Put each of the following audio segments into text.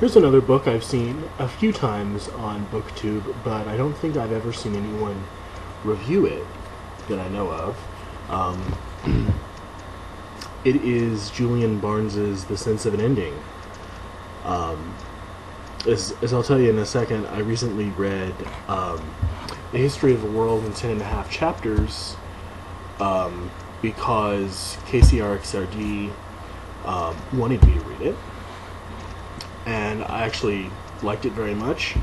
Here's another book I've seen a few times on BookTube, but I don't think I've ever seen anyone review it that I know of. It is Julian Barnes's The Sense of an Ending. As I'll tell you in a second, I recently read The History of the World in 10.5 chapters because KCRXRD wanted me to read it. And I actually liked it very much.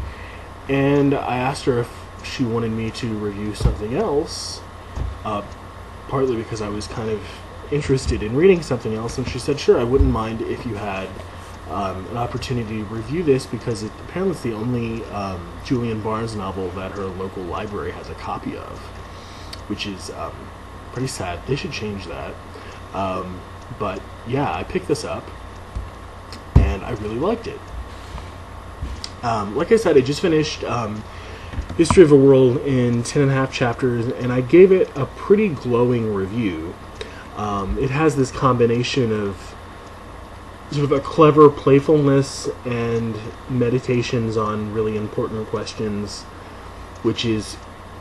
And I asked her if she wanted me to review something else, partly because I was kind of interested in reading something else, and she said, sure, I wouldn't mind if you had an opportunity to review this, because apparently it's the only Julian Barnes novel that her local library has a copy of, which is pretty sad. They should change that. But yeah, I picked this up, and I really liked it. Like I said, I just finished History of the World in 10.5 chapters, and I gave it a pretty glowing review. It has this combination of sort of a clever playfulness and meditations on really important questions, which is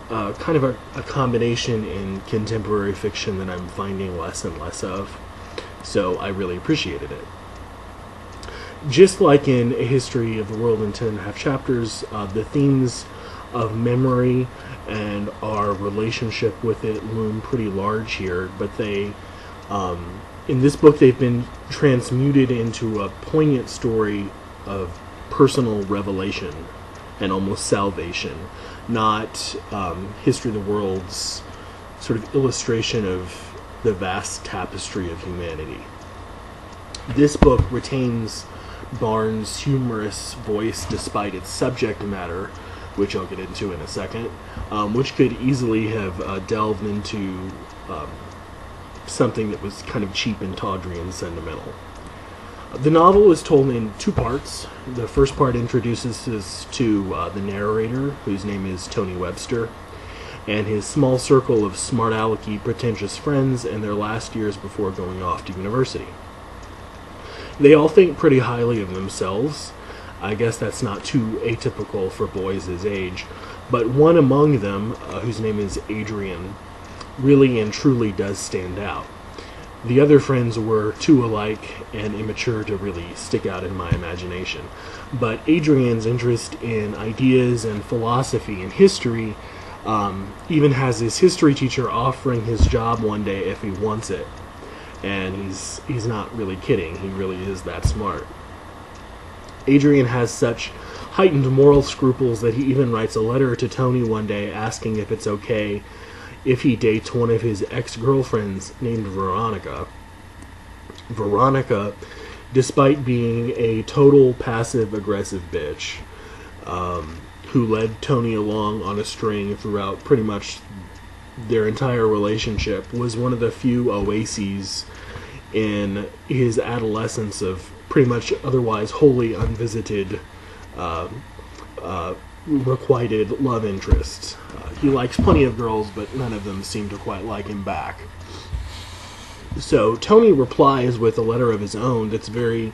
kind of a combination in contemporary fiction that I'm finding less and less of. So I really appreciated it. Just like in A History of the World in 10.5 chapters, the themes of memory and our relationship with it loom pretty large here, but they, in this book, they've been transmuted into a poignant story of personal revelation and almost salvation, not History of the World's sort of illustration of the vast tapestry of humanity. This book retains Barnes' humorous voice despite its subject matter, which I'll get into in a second, which could easily have delved into something that was kind of cheap and tawdry and sentimental. The novel is told in two parts. The first part introduces us to the narrator, whose name is Tony Webster, and his small circle of smart-alecky, pretentious friends in their last years before going off to university. They all think pretty highly of themselves. I guess that's not too atypical for boys his age, but one among them, whose name is Adrian, really and truly does stand out. The other friends were too alike and immature to really stick out in my imagination, but Adrian's interest in ideas and philosophy and history even has his history teacher offering his job one day if he wants it. And he's not really kidding. He really is that smart. Adrian has such heightened moral scruples that he even writes a letter to Tony one day asking if it's okay if he dates one of his ex-girlfriends named Veronica. Veronica, despite being a total passive-aggressive bitch, who led Tony along on a string throughout pretty much their entire relationship, was one of the few oases in his adolescence of pretty much otherwise wholly unvisited, requited love interests. He likes plenty of girls, but none of them seem to quite like him back. So Tony replies with a letter of his own that's very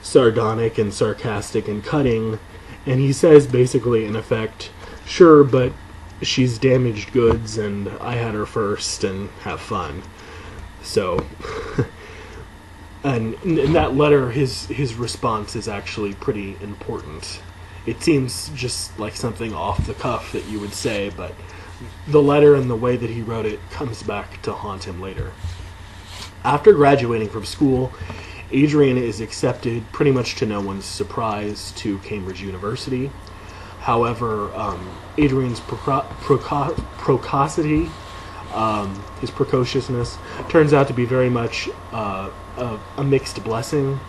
sardonic and sarcastic and cutting, and he says basically, in effect, sure, but she's damaged goods, and I had her first, and have fun. So, and in that letter, his response is actually pretty important. It seems just like something off the cuff that you would say, but the letter and the way that he wrote it comes back to haunt him later. After graduating from school, Adrian is accepted, pretty much to no one's surprise, to Cambridge University. However, Adrian's precocity, his precociousness, turns out to be very much a mixed blessing.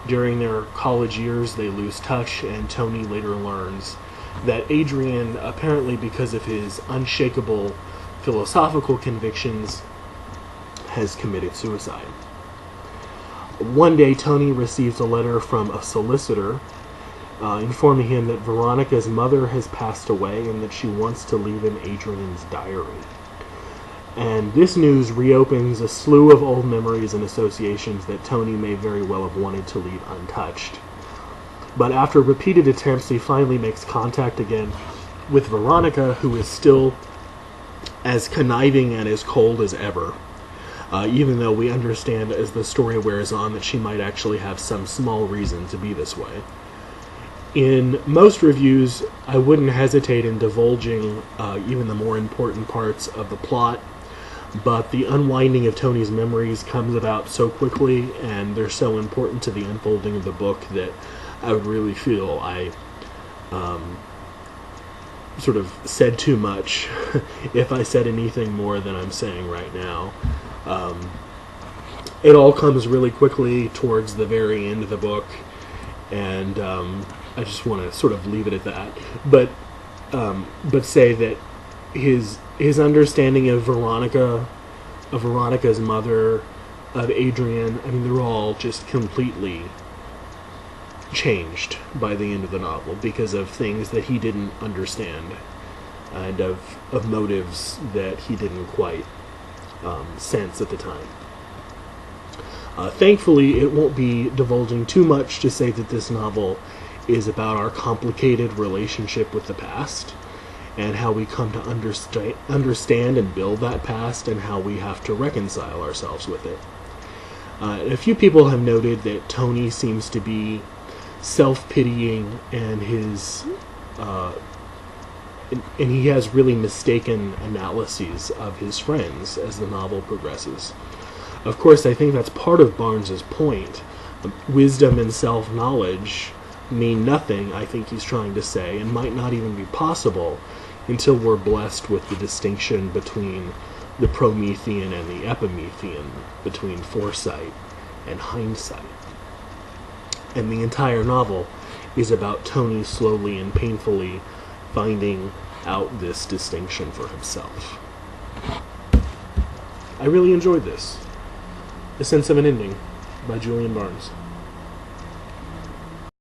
During their college years, they lose touch, and Tony later learns that Adrian, apparently because of his unshakable philosophical convictions, has committed suicide. One day, Tony receives a letter from a solicitor informing him that Veronica's mother has passed away and that she wants to leave him Adrian's diary. And this news reopens a slew of old memories and associations that Tony may very well have wanted to leave untouched. But after repeated attempts, he finally makes contact again with Veronica, who is still as conniving and as cold as ever. Even though we understand as the story wears on that she might actually have some small reason to be this way. In most reviews, I wouldn't hesitate in divulging even the more important parts of the plot, but the unwinding of Tony's memories comes about so quickly, and they're so important to the unfolding of the book that I would really feel I sort of said too much if I said anything more than I'm saying right now. It all comes really quickly towards the very end of the book, and I just want to sort of leave it at that. But say that his understanding of Veronica, of Veronica's mother, of Adrian, I mean, they're all just completely changed by the end of the novel because of things that he didn't understand and of motives that he didn't quite sense at the time. Thankfully, it won't be divulging too much to say that this novel is about our complicated relationship with the past and how we come to understand and build that past and how we have to reconcile ourselves with it. A few people have noted that Tony seems to be self-pitying and and he has really mistaken analyses of his friends as the novel progresses. Of course, I think that's part of Barnes's point. Wisdom and self-knowledge mean nothing, I think he's trying to say, and might not even be possible until we're blessed with the distinction between the Promethean and the Epimethean, between foresight and hindsight. And the entire novel is about Tony slowly and painfully finding out this distinction for himself. I really enjoyed this. The Sense of an Ending by Julian Barnes.